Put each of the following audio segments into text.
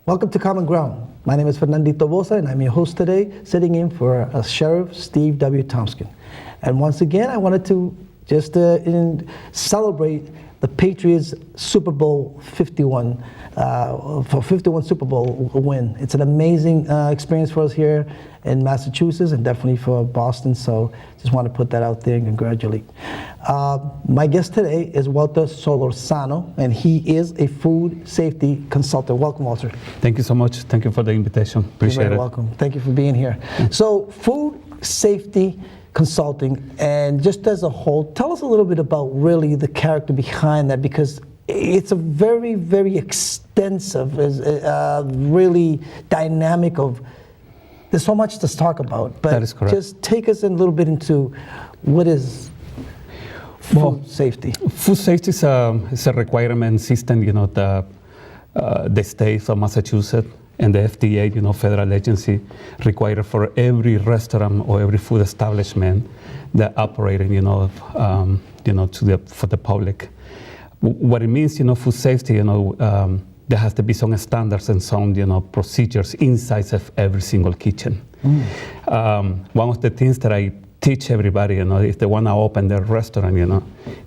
Welcome to Common Ground. My name is Fernandito Bosa, and I'm your host today, sitting in for Sheriff Steve W. Tompkins. And once again, I wanted to just celebrate the Patriots Super Bowl 51, for 51 Super Bowl win. It's an amazing experience for us here in Massachusetts and definitely for Boston, so just want to put that out there and congratulate. My guest today is Walter Solorzano, and he is a food safety consultant. Welcome, Walter. Thank you so much. Thank you for the invitation. Appreciate You're very it. welcome. Thank you for being here. So, food safety consulting, and just as a whole, tell us a little bit about really the character behind that, because it's a very, very extensive, really dynamic of, there's so much to talk about, but that is correct. Just take us a little bit into what is food safety. Food safety is a requirement system, the state of Massachusetts and the FDA, federal agency, require for every restaurant or every food establishment that operating, for the public. What it means, food safety, there has to be some standards and some, procedures inside of every single kitchen. One of the things that I teach everybody, if they want to open their restaurant,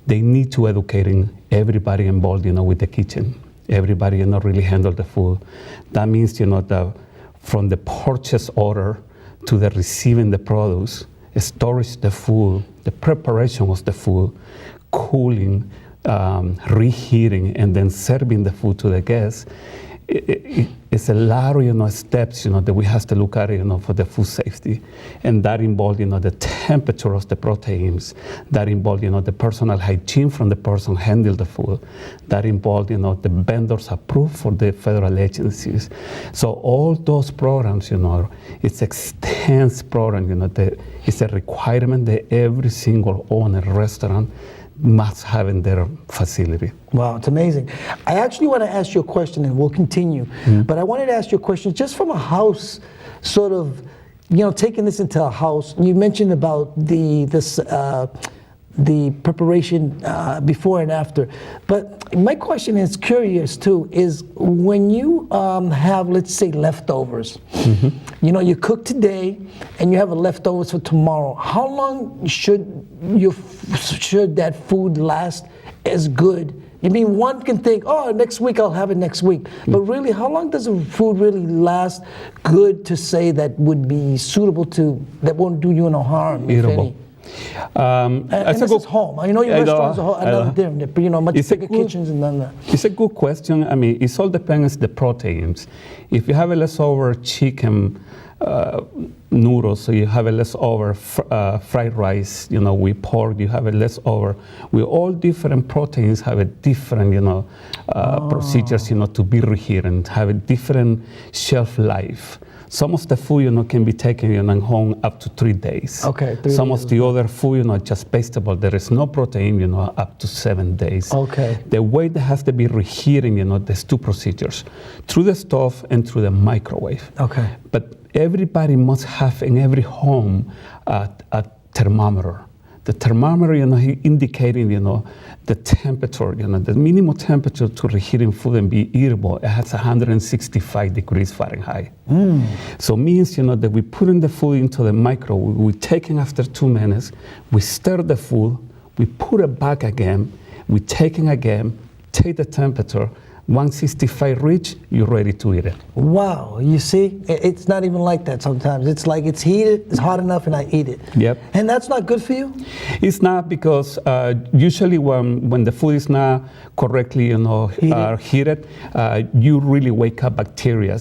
they need to educating everybody involved, with the kitchen. Everybody, really handle the food. That means, that from the purchase order to the receiving the products, storage the food, the preparation of the food, cooling, reheating, and then serving the food to the guests. It's a lot of, steps, that we have to look at, for the food safety. And that involves, the temperature of the proteins. That involves, the personal hygiene from the person handling the food. That involves, the vendors approved for the federal agencies. So all those programs, it's extensive program, it's a requirement that every single owner restaurant must have in their facility. Wow, it's amazing. I actually want to ask you a question, and we'll continue. But I wanted to ask you a question just from a house, sort of, taking this into a house. You mentioned about the preparation before and after. But my question is curious too, is when you have, let's say, leftovers, you cook today and you have leftovers for tomorrow, how long should that food last as good? I mean, one can think, oh, next week I'll have it next week. But really, how long does a food really last good to say that would be suitable that won't do you no harm, if any? And this is home. I know your restaurants are another different, but much bigger kitchens and then that. It's a good question. I mean, it all depends on the proteins. If you have a leftover chicken noodles, so you have a leftover fried rice, with pork, you have a leftover. With all different proteins have a different, procedures, to be reheated and have a different shelf life. Some of the food, can be taken home up to 3 days. Okay. Some of the other food, just vegetable. There is no protein, up to 7 days. Okay. The way that has to be reheating, there's two procedures, through the stove and through the microwave. Okay. But everybody must have in every home a thermometer. The thermometer, indicating, the temperature, the minimum temperature to reheating food and be eatable, it has 165 degrees Fahrenheit. So means, that we put in the food into the microwave, we take it after 2 minutes, we stir the food, we put it back again, we take it again, take the temperature, 165 reach, you're ready to eat it. Wow, you see, it's not even like that sometimes. It's like it's heated, it's hot enough, and I eat it. Yep. And that's not good for you? It's not, because usually when the food is not correctly, heated, you really wake up bacteria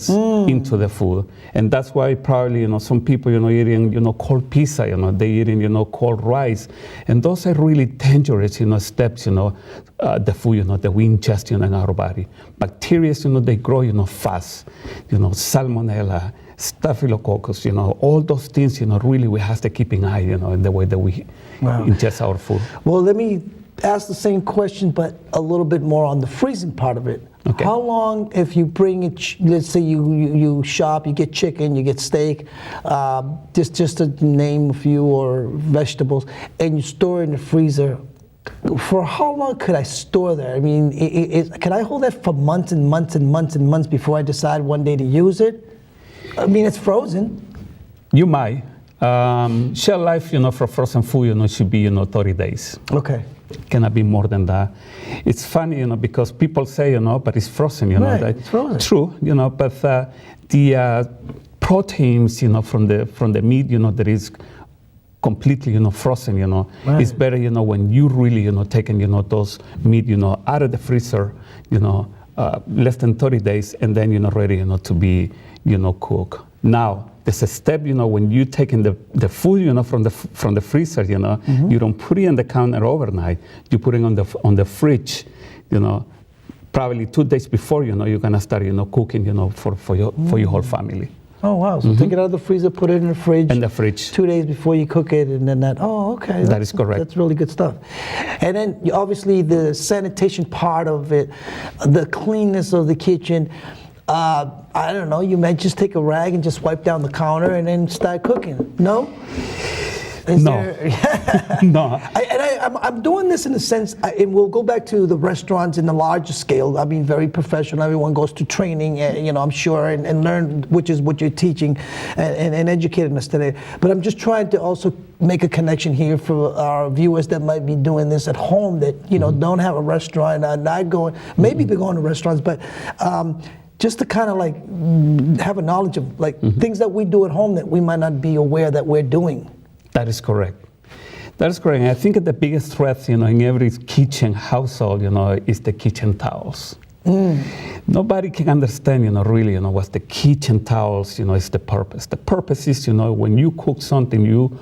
into the food. And that's why probably, some people, eating, cold pizza, they eating, cold rice. And those are really dangerous, steps, the food, that we ingest in our body. Bacteria, they grow, fast, salmonella, staphylococcus, all those things, really we have to keep an eye, in the way that we ingest our food. Well, let me ask the same question, but a little bit more on the freezing part of it. Okay. How long, if you bring it, let's say you shop, you get chicken, you get steak, just to name a few, or vegetables, and you store it in the freezer, For how long could I store that? I mean, can I hold that for months and months and months and months before I decide one day to use it? I mean, it's frozen. You might. Shelf life, for frozen food, should be, 30 days. Okay. Cannot be more than that. It's funny, because people say, but it's frozen, Right, that, it's frozen. True, but the proteins, from the meat, that is completely, frozen, Right. it's better, when you really, taking, those meat, out of the freezer, less than 30 days, and then, ready, to be, cooked. Now, there's a step, when you taking the food, from the freezer, you don't put it on the counter overnight. You put it on the fridge, probably 2 days before, you're gonna start, cooking, for your whole family. Oh, wow. So take it out of the freezer, put it in the fridge. In the fridge. 2 days before you cook it, and then that. Oh, okay. That is correct. That's really good stuff. And then obviously the sanitation part of it, the cleanness of the kitchen. I don't know. You might just take a rag and just wipe down the counter and then start cooking. No. No. No. I'm doing this in a sense, and we'll go back to the restaurants in the larger scale. I mean, very professional. Everyone goes to training, I'm sure, and learn, which is what you're teaching and educating us today. But I'm just trying to also make a connection here for our viewers that might be doing this at home that, don't have a restaurant, not going, maybe they're going to restaurants, but just to kind of like have a knowledge of like things that we do at home that we might not be aware that we're doing. That is correct. That is correct. And I think the biggest threat, in every kitchen household, is the kitchen towels. Nobody can understand, really, what's the kitchen towels, is the purpose. The purpose is, when you cook something, you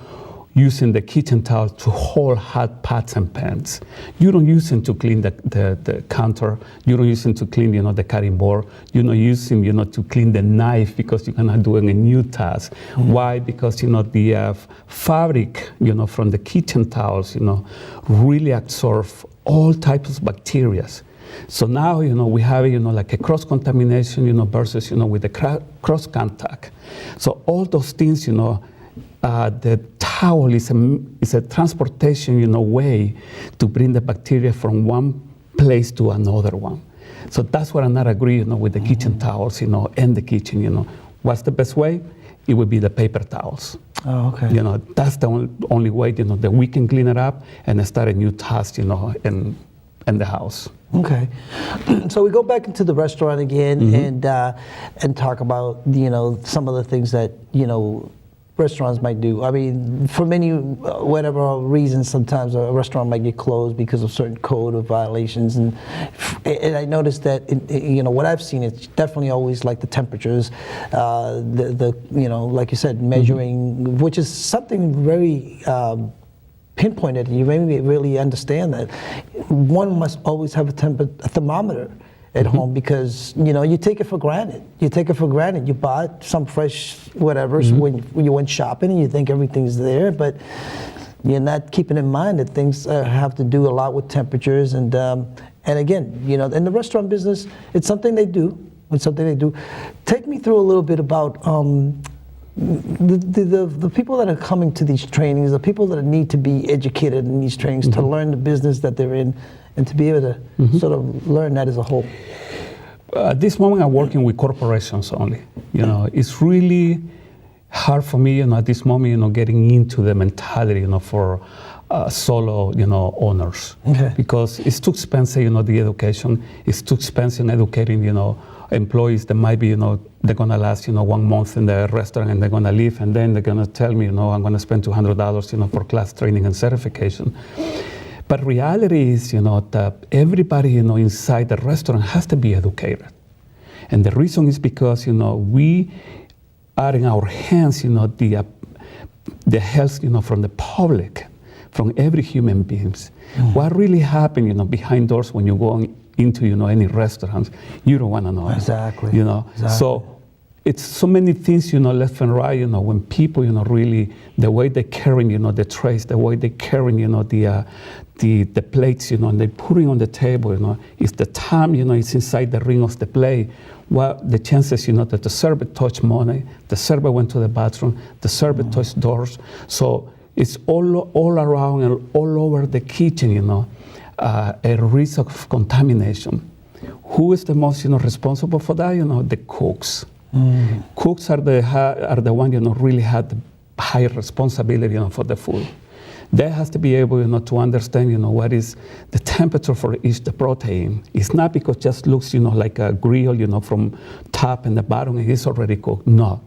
using the kitchen towel to hold hot pots and pans. You don't use them to clean the counter. You don't use them to clean, the cutting board. You don't use them, to clean the knife because you're gonna doing a new task. Why? Because, the fabric, from the kitchen towels, really absorb all types of bacteria. So now, we have, like a cross-contamination, versus, with the cross-contact. So all those things, the towel is a transportation, way to bring the bacteria from one place to another one. So that's what I'm not agreeing, with the kitchen towels, and the kitchen, What's the best way? It would be the paper towels. Oh, okay. That's the only way, that we can clean it up and start a new task, in the house. Okay, so we go back into the restaurant again and talk about some of the things that restaurants might do. I mean, for many whatever reasons, sometimes a restaurant might get closed because of certain code of violations, and I noticed that what I've seen is definitely always like the temperatures, the like you said, measuring, which is something very pinpointed. You maybe really understand that one must always have a thermometer at home, because you take it for granted. You bought some fresh whatever when you went shopping and you think everything's there, but you're not keeping in mind that things have to do a lot with temperatures, and again, in the restaurant business, it's something they do. Take me through a little bit about the people that are coming to these trainings, the people that need to be educated in these trainings to learn the business that they're in, and to be able to sort of learn that as a whole. At this moment, I'm working with corporations only. It's really hard for me, at this moment, getting into the mentality, for solo, owners. Okay. Because it's too expensive, the education. It's too expensive educating, employees that might be, they're gonna last, 1 month in the restaurant and they're gonna leave, and then they're gonna tell me, I'm gonna spend $200, for class training and certification. But reality is, that everybody, inside the restaurant has to be educated. And the reason is because, we are in our hands, the health, from the public, from every human beings. What really happened, behind doors when you go into, any restaurants, you don't want to know. Exactly. Exactly. So it's so many things, left and right, when people, really, the way they carry, the trays, the way they carry, the plates, and they put it on the table, it's the time, it's inside the ring of the plate. Well, the chances, that the server touched money, the server went to the bathroom, the server touched doors. So It's all around and all over the kitchen, a risk of contamination. Who is the most, responsible for that? The cooks. Cooks are the one, really have the high responsibility, for the food. They have to be able, to understand, what is the temperature for each the protein. It's not because it just looks, like a grill, from top and the bottom, and it's already cooked. No,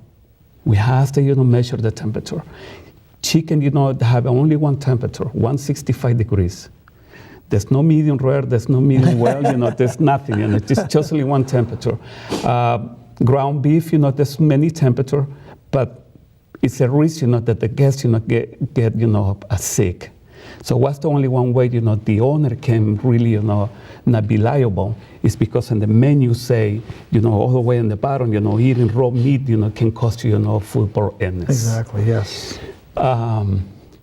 we have to, measure the temperature. Chicken, they have only one temperature, 165 degrees. There's no medium rare, there's no medium well, there's nothing, it's just only one temperature. Ground beef, there's many temperature, but it's a risk, that the guests, get sick. So what's the only one way, the owner can really, not be liable is because in the menu say, all the way in the bottom, eating raw meat, can cost you, foodborne illness. Exactly, yes.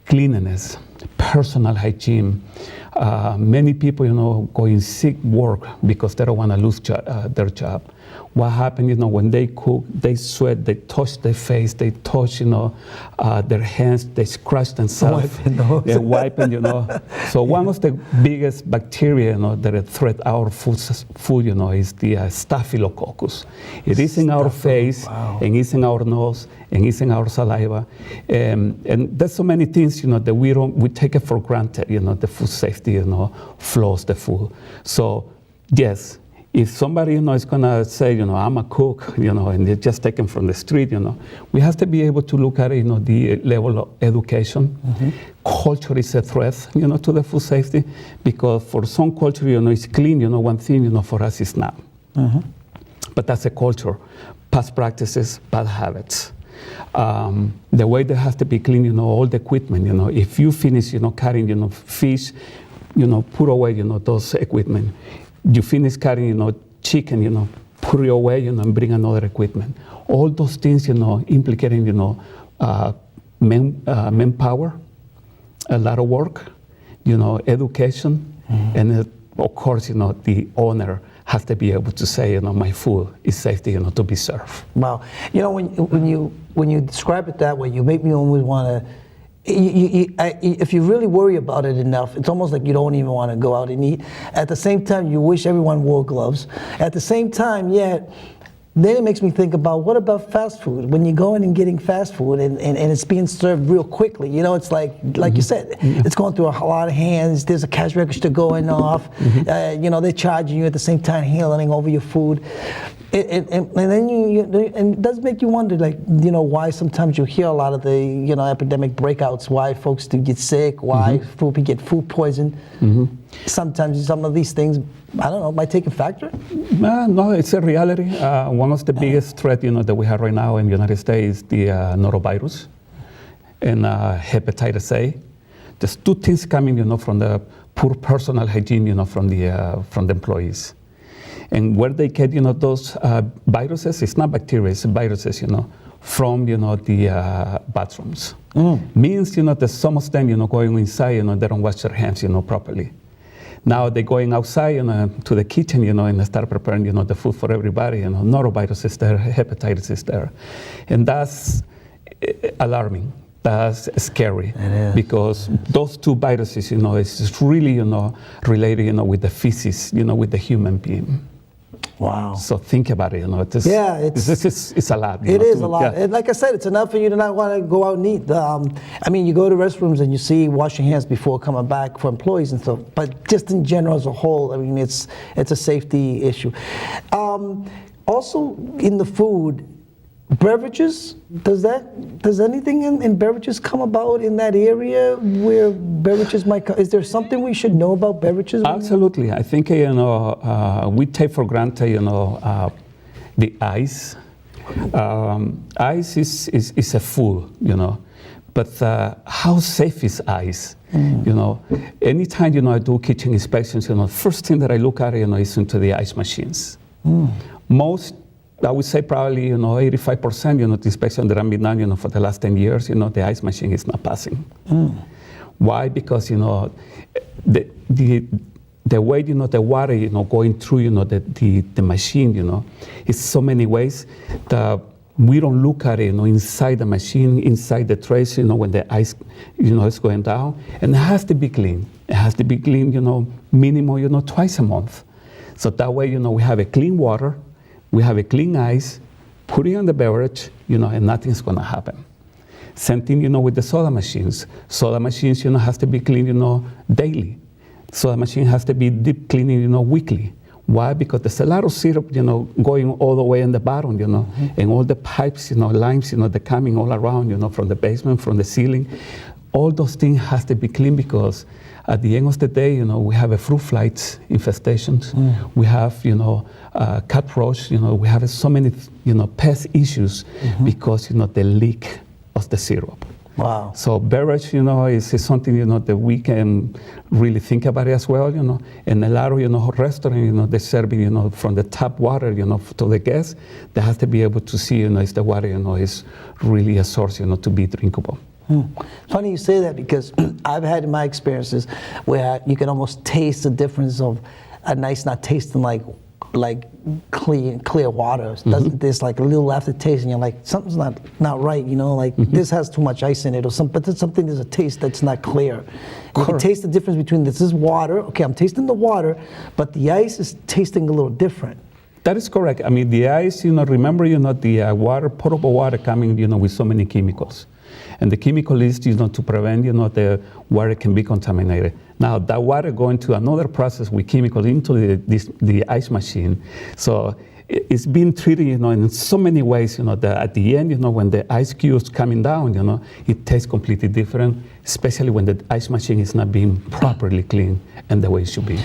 Cleanliness, personal hygiene. Many people, going sick work because they don't want to lose their job. What happens, when they cook, they sweat, they touch their face, they touch, their hands, they scratch themselves. They wipe it, So one of the biggest bacteria, that threat our food, is the Staphylococcus. It is in our face, and it's in our nose, and it's in our saliva. And there's so many things, that we take it for granted, the food safety, flows the food. So, yes. If somebody, is gonna say, I'm a cook, and they just take them from the street, we have to be able to look at, the level of education. Culture is a threat, to the food safety, because for some culture, it's clean, one thing, for us it's not. But that's a culture, past practices, bad habits. The way they have to be clean, all the equipment, if you finish, cutting, fish, put away, those equipment. You finish cutting, chicken, put it away, and bring another equipment. All those things, implicating, manpower, a lot of work, education, and of course, the owner has to be able to say, my food is safe, to be served. Wow, when you describe it that way, you make me always want to. If you really worry about it enough, it's almost like you don't even want to go out and eat. At the same time, you wish everyone wore gloves. At the same time, yet, then it makes me think about, what about fast food? When you go in and getting fast food and it's being served real quickly, it's like you said, it's going through a lot of hands, there's a cash register going off, they're charging you at the same time, handling over your food. And then it does make you wonder, why sometimes you hear a lot of the, epidemic breakouts, why folks do get sick, why people get food poisoned. Sometimes some of these things, I don't know, might take a factor? No, it's a reality. One of the biggest threats, that we have right now in the United States is the norovirus and hepatitis A. There's two things coming, from the poor personal hygiene, from the employees. And where they get, those viruses, it's not bacteria, it's viruses, from, the bathrooms. Means, that some of them, going inside, they don't wash their hands, properly. Now they're going outside, to the kitchen, and start preparing, the food for everybody. Norovirus is there, hepatitis is there. And that's alarming. That's scary. Because those two viruses, it's really, related, with the feces, with the human being. Wow. So think about it, it's a lot. It is a lot. And like I said, it's enough for you to not want to go out and eat. You go to restrooms and you see wash your hands before coming back for employees and stuff. But just in general as a whole, it's a safety issue. Also in the food, beverages, does anything in beverages come about in that area where beverages might come? Is there something we should know about beverages? Absolutely. I think, we take for granted, the ice. Ice is a food, but how safe is ice? Anytime, I do kitchen inspections, first thing that I look at, is into the ice machines. Most, I would say probably, 85%, the inspection that I've been done, for the last 10 years, the ice machine is not passing. Why? Because, the way, the water, going through, the machine, is so many ways. we don't look at it, inside the machine, inside the trays, when the ice, is going down. And it has to be clean. It has to be clean, minimum, twice a month. So that way, we have a clean water, we have a clean ice, put it on the beverage, and nothing's going to happen. Same thing, with the soda machines. Soda machines, has to be cleaned, daily. Soda machine has to be deep cleaning, weekly. Why? Because there's a lot of syrup, going all the way in the bottom, and all the pipes, lines, they're coming all around, from the basement, from the ceiling. All those things has to be clean because at the end of the day, we have a fruit flies infestations. We have, cockroach, we have so many, pest issues because, the leak of the syrup. Wow. So beverage, is something, that we can really think about it as well, And a lot of, restaurant, they're serving, from the tap water, to the guests. They have to be able to see, if the water, is really a source, to be drinkable. Funny you say that because I've had in my experiences where you can almost taste the difference of a nice not tasting like clear water. There's like a little aftertaste, and you're like, something's not right, this has too much ice in it, or something. But there's a taste that's not clear. You can taste the difference between this is water. Okay, I'm tasting the water, but the ice is tasting a little different. That is correct. I mean, the ice, remember, the water, potable water coming, with so many chemicals. And the chemical is, to prevent, the water can be contaminated. Now, that water going to another process with chemicals into the ice machine. So it's being treated, in so many ways, that at the end, when the ice cubes coming down, it tastes completely different, especially when the ice machine is not being properly cleaned and the way it should be.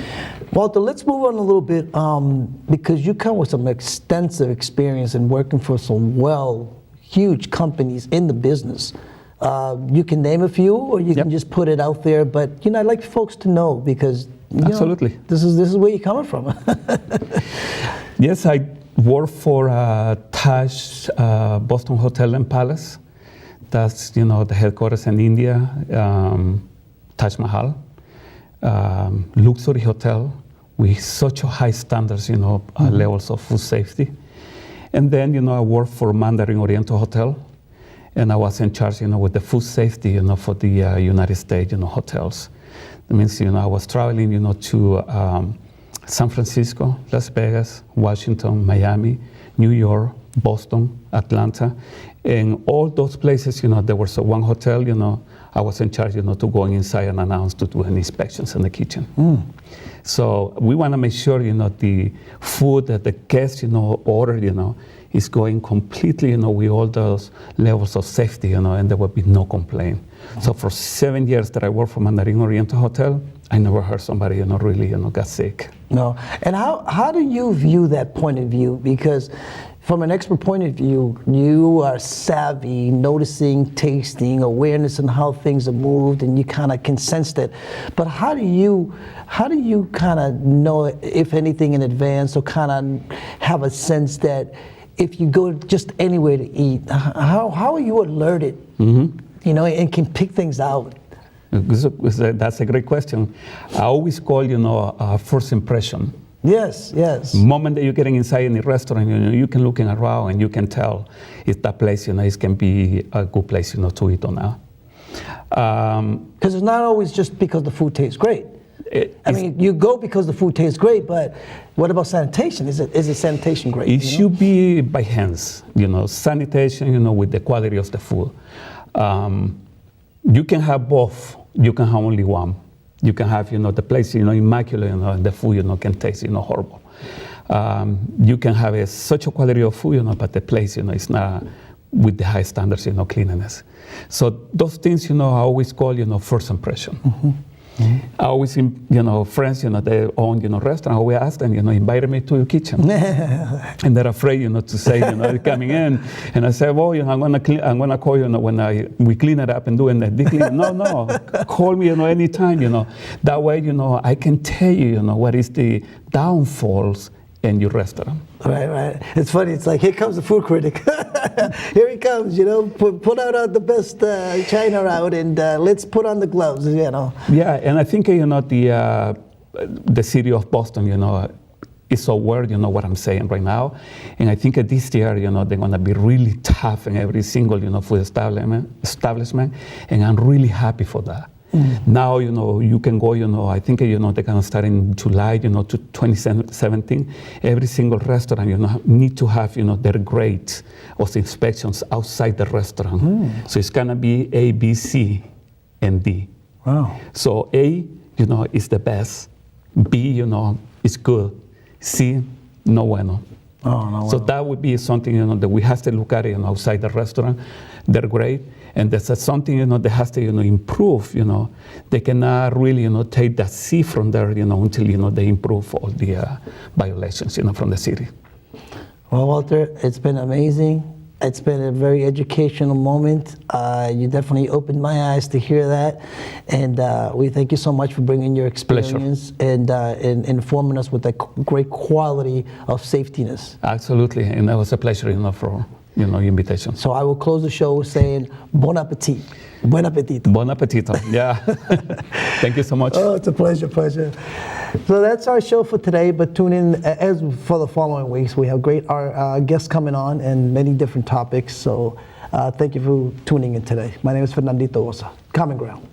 Walter, let's move on a little bit because you come with some extensive experience in working for some huge companies in the business. You can name a few, or you can just put it out there. But I'd like folks to know because absolutely, this is where you're coming from. Yes, I work for Taj Boston Hotel and Palace. That's the headquarters in India. Taj Mahal, luxury hotel with such high standards, levels of food safety. And then I work for Mandarin Oriental Hotel. And I was in charge, with the food safety, for the United States, hotels. That means, I was traveling, to San Francisco, Las Vegas, Washington, Miami, New York, Boston, Atlanta. And all those places, there was one hotel, I was in charge, to go inside and announce to do any inspections in the kitchen. So we want to make sure, the food that the guests, order, is going completely, with all those levels of safety, and there will be no complaint. So for 7 years that I worked for Mandarin Oriental Hotel, I never heard somebody, really, got sick. No. And how do you view that point of view? Because from an expert point of view, you are savvy, noticing, tasting, awareness on how things are moved, and you kind of can sense that. But how do you kind of know, if anything, in advance, or kind of have a sense that if you go just anywhere to eat, how are you alerted, and can pick things out? That's a great question. I always call, first impression. Yes. The moment that you're getting inside any restaurant, you can look around and you can tell if that place, it can be a good place, to eat or not. Because it's not always just because the food tastes great. I mean, you go because the food tastes great, but what about sanitation? Is it sanitation great? It should be by hands, sanitation, with the quality of the food. You can have both. You can have only one. You can have, the place, immaculate, and the food, can taste, horrible. You can have such a quality of food, but the place, is not with the high standards, cleanliness. So those things, I always call, first impression. I always, friends, they own, restaurant. I always ask them, invite me to your kitchen, and they're afraid, to say, coming in. And I say, well, I'm gonna call you, when we clean it up and doing the deep clean. No, call me, anytime, That way, I can tell you, what is the downfalls in your restaurant. Right. It's funny. It's like, here comes the food critic. Here he comes, put out the best china out, and let's put on the gloves, Yeah, and I think, the city of Boston, is aware, what I'm saying right now. And I think this year, they're going to be really tough in every single, food establishment. And I'm really happy for that. Now, you can go, I think, they're going to start in July, to 2017. Every single restaurant, need to have, their grades of inspections outside the restaurant. So it's going to be A, B, C, and D. Wow. So A, is the best. B, is good. C, no bueno. Oh, no. So that would be something, that we have to look at it, outside the restaurant. They're great. And that's something, that has to, improve, They cannot really, take that C from there, until, they improve all the violations, from the city. Well, Walter, it's been amazing. It's been a very educational moment. You definitely opened my eyes to hear that. And we thank you so much for bringing your experience and informing us with that great quality of safetyness. Absolutely. And that was a pleasure, for your invitation. So I will close the show saying, bon appetit. Buen appetito. Bon appetito. Yeah. Thank you so much. Oh, it's a pleasure. So that's our show for today, but tune in as for the following weeks. We have great guests coming on and many different topics. So thank you for tuning in today. My name is Fernandito Osa. Common Ground.